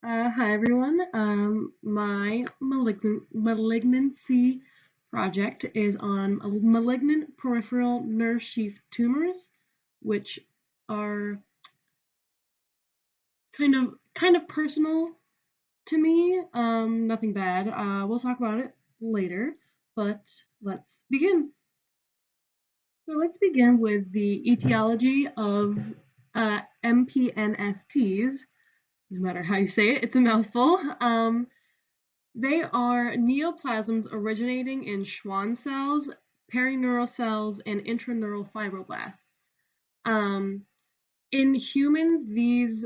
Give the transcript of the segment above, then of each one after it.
Hi everyone. My malignancy project is on malignant peripheral nerve sheath tumors, which are kind of personal to me. Nothing bad. We'll talk about it later, but let's begin. So let's begin with the etiology of MPNSTs. No matter how you say it, it's a mouthful. They are neoplasms originating in Schwann cells, perineural cells, and intraneural fibroblasts. Um, in humans, these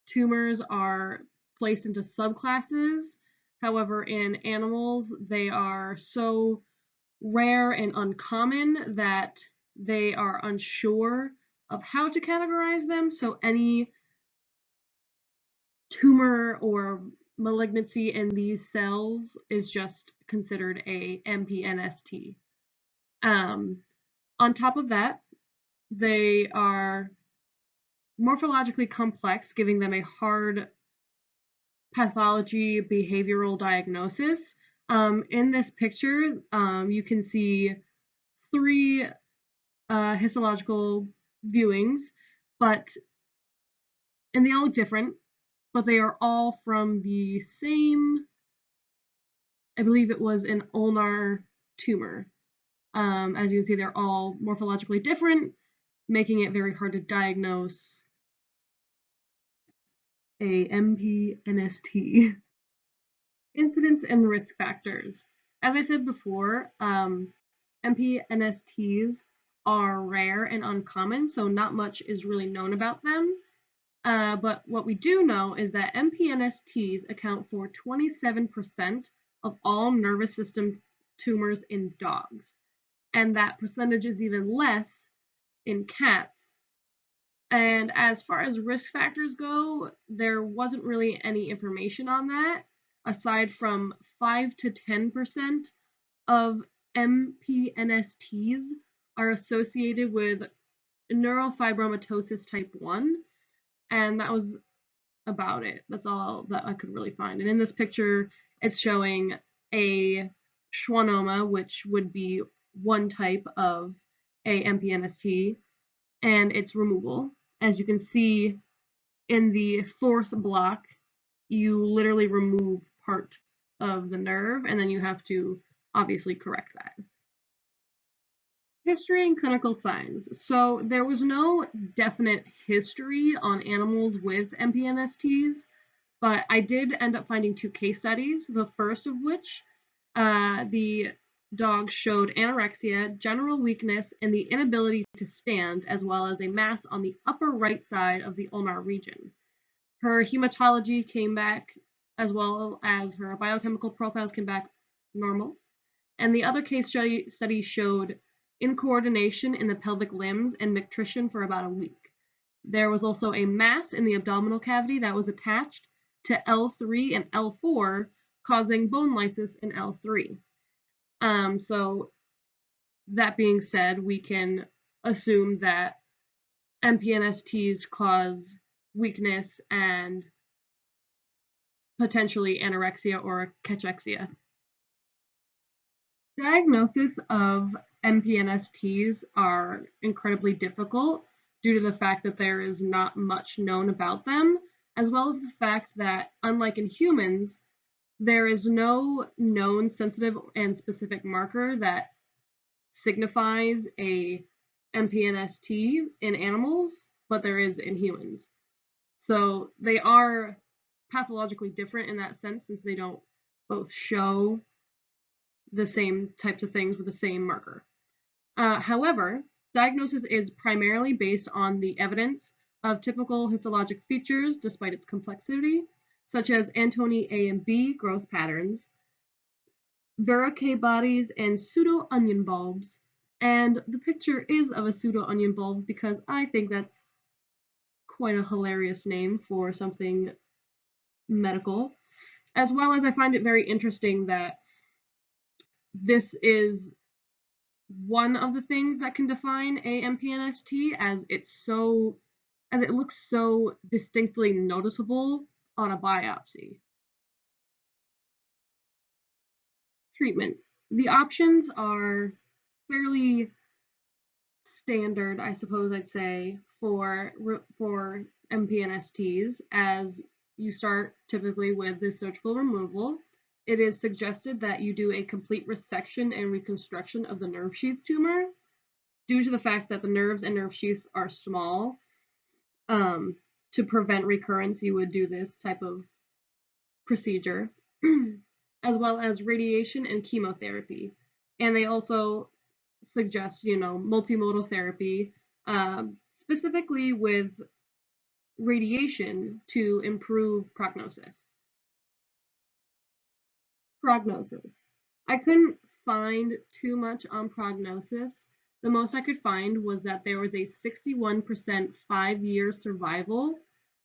tumors are placed into subclasses. However, in animals, they are so rare and uncommon that they are unsure of how to categorize them. So any tumor or malignancy in these cells is just considered a MPNST. Um, on top of that, they are morphologically complex, giving them a hard pathology behavioral diagnosis. In this picture, you can see three histological viewings, but and they all look different, but they are all from the same, I believe it was an ulnar tumor. As you can see, they're all morphologically different, making it very hard to diagnose a MPNST. Incidence and risk factors. As I said before, MPNSTs are rare and uncommon, so not much is really known about them. But what we do know is that MPNSTs account for 27% of all nervous system tumors in dogs, and that percentage is even less in cats. And as far as risk factors go, there wasn't really any information on that, aside from 5 to 10% of MPNSTs are associated with neurofibromatosis type 1, and that was about it. That's all that I could really find. And in this picture, it's showing a schwannoma, which would be one type of a MPNST, and its removal. As you can see in the fourth block, you literally remove part of the nerve, and then you have to obviously correct that. History and clinical signs. So there was no definite history on animals with MPNSTs, but I did end up finding two case studies, the first of which the dog showed anorexia, general weakness, and the inability to stand, as well as a mass on the upper right side of the ulnar region. Her hematology came back, as well as her biochemical profiles came back normal. And the other case study showed incoordination in the pelvic limbs and micturition for about a week. There was also a mass in the abdominal cavity that was attached to L3 and L4, causing bone lysis in L3. So that being said, we can assume that MPNSTs cause weakness and potentially anorexia or cachexia. Diagnosis of MPNSTs are incredibly difficult due to the fact that there is not much known about them, as well as the fact that, unlike in humans, there is no known sensitive and specific marker that signifies a MPNST in animals, but there is in humans. So they are pathologically different in that sense, since they don't both show the same types of things with the same marker. However, diagnosis is primarily based on the evidence of typical histologic features despite its complexity, such as Antoni A and B growth patterns, Verroque bodies, and pseudo-onion bulbs. And the picture is of a pseudo-onion bulb because I think that's quite a hilarious name for something medical, as well as I find it very interesting that this is one of the things that can define a MPNST, as it looks so distinctly noticeable on a biopsy. Treatment. The options are fairly standard, I suppose I'd say, for MPNSTs, as you start typically with the surgical removal. It is suggested that you do a complete resection and reconstruction of the nerve sheath tumor due to the fact that the nerves and nerve sheaths are small. To prevent recurrence, you would do this type of procedure, as well as radiation and chemotherapy. And they also suggest, multimodal therapy, specifically with radiation to improve prognosis. Prognosis. I couldn't find too much on prognosis. The most I could find was that there was a 61% 5-year survival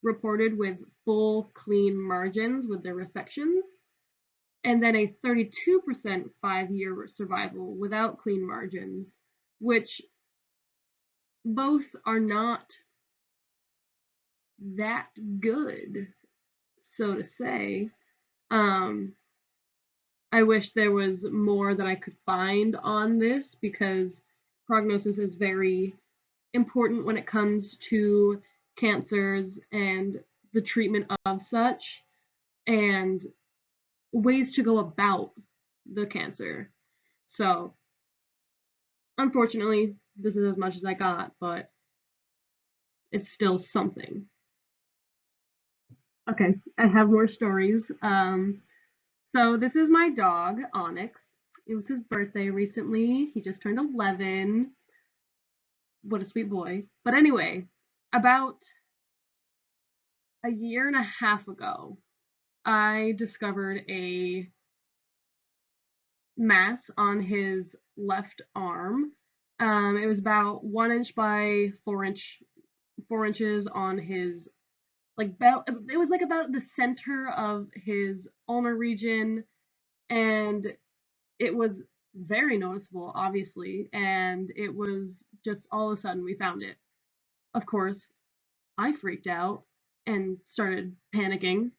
reported with full clean margins with their resections, and then a 32% 5-year survival without clean margins, which both are not that good, so to say. I wish there was more that I could find on this, because prognosis is very important when it comes to cancers and the treatment of such, and ways to go about the cancer. So, unfortunately, this is as much as I got, but it's still something. Okay, I have more stories. So this is my dog, Onyx. It was his birthday recently. He just turned 11. What a sweet boy. But anyway, about a year and a half ago, I discovered a mass on his left arm. It was about 1 inch by 4 inches on his belt. It was about the center of his ulnar region, and it was very noticeable, obviously, and it was just all of a sudden we found it. Of course, I freaked out and started panicking.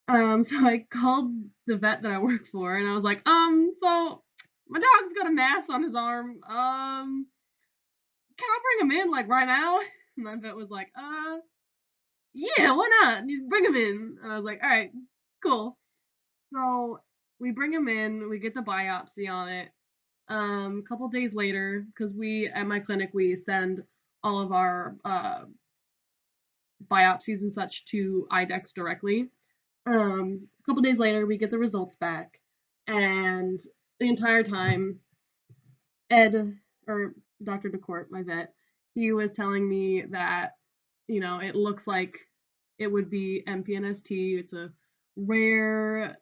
So I called the vet that I work for, and I was like, so my dog's got a mass on his arm. Can I bring him in right now? And my vet was like, yeah, why not? You bring him in. And I was like, all right, cool. So we bring him in, we get the biopsy on it. A couple days later, because at my clinic, we send all of our biopsies and such to IDEX directly. A couple days later, we get the results back, and the entire time, Ed, or Dr. DeCourt, my vet, he was telling me that, it looks like it would be MPNST. It's a rare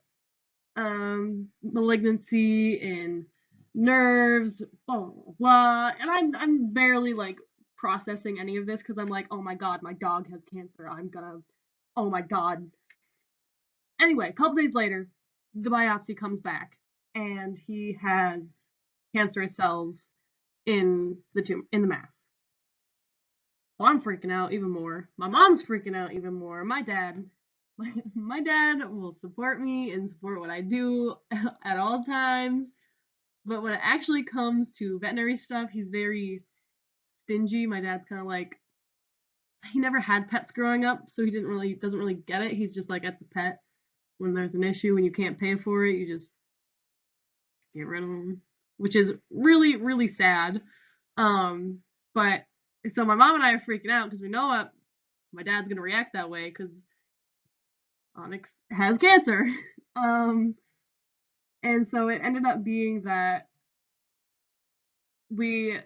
malignancy in nerves, blah blah blah. And I'm barely processing any of this, because I'm like, oh my god, my dog has cancer. Oh my god. Anyway, a couple days later, the biopsy comes back, and he has cancerous cells in the mass. Well, I'm freaking out even more. My mom's freaking out even more. My dad will support me and support what I do at all times. But when it actually comes to veterinary stuff, he's very stingy. My dad's kind of he never had pets growing up, so he doesn't really get it. He's just like, it's a pet. When there's an issue, when you can't pay for it, you just get rid of them, which is really, really sad. But so my mom and I are freaking out, because we know my dad's gonna react that way, because Onyx has cancer. And so it ended up being that it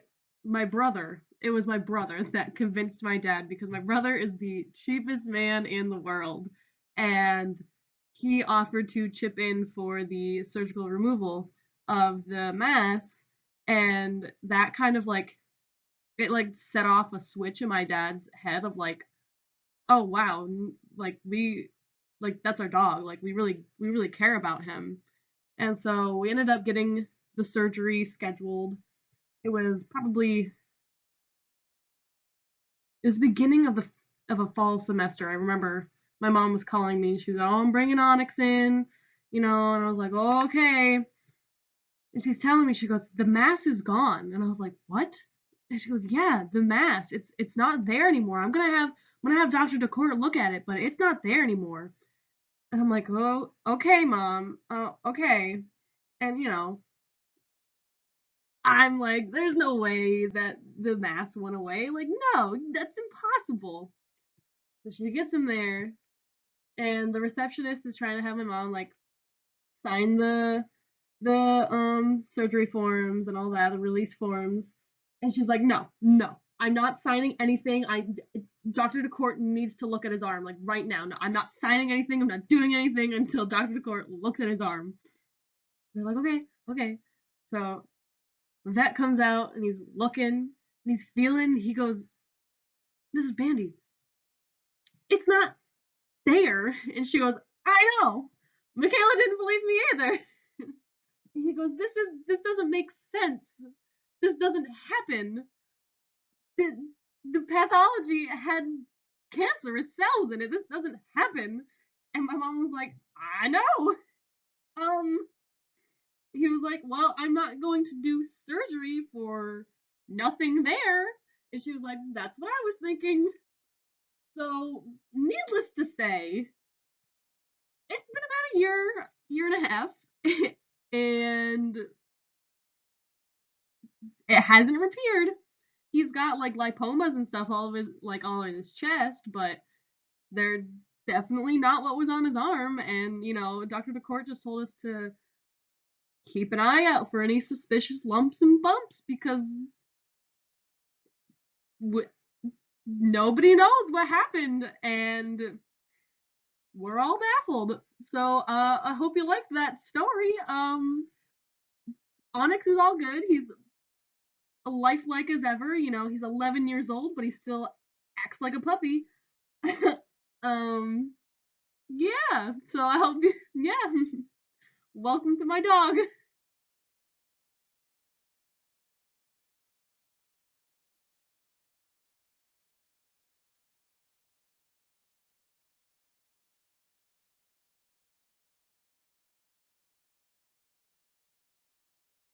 was my brother that convinced my dad, because my brother is the cheapest man in the world, and he offered to chip in for the surgical removal of the mass, and that kind of it set off a switch in my dad's head of oh wow, we that's our dog, we really care about him. And so we ended up getting the surgery scheduled. It was the beginning of a fall semester. I remember my mom was calling me. She was like, "Oh, I'm bringing Onyx in," and I was like, "Oh, okay." And she's telling me, she goes, "The mass is gone," and I was like, "What?" And she goes, "Yeah, the mass. It's not there anymore. I'm gonna have Dr. DeCourt look at it, but it's not there anymore." And I'm like, "Oh, okay, mom. Oh, okay." And I'm like, "There's no way that the mass went away. Like, no, that's impossible." So she gets him there, and the receptionist is trying to have my mom like sign the surgery forms and all that, the release forms. And she's like, "No, no, I'm not signing anything. Dr. DeCourt needs to look at his arm like right now. No, I'm not signing anything. I'm not doing anything until Dr. DeCourt looks at his arm." They're like, "Okay, okay." So the vet comes out and he's looking and he's feeling. He goes, "This is Bandy. It's not there." And she goes, "I know. Michaela didn't believe me either." And he goes, "This doesn't make sense. This doesn't happen. The pathology had cancerous cells in it. This doesn't happen." And my mom was like, "I know." Um, he was like, "Well, I'm not going to do surgery for nothing there." And she was like, "That's what I was thinking." So, needless to say, it's been about a year and a half, and it hasn't repaired. He's got like lipomas and stuff all in his chest, but they're definitely not what was on his arm. And Dr. DeCourt just told us to keep an eye out for any suspicious lumps and bumps because w- nobody knows what happened, and we're all baffled. So I hope you liked that story. Onyx is all good. He's lifelike as ever. He's 11 years old, but he still acts like a puppy. um, yeah. So I hope you, yeah. Welcome to my dog.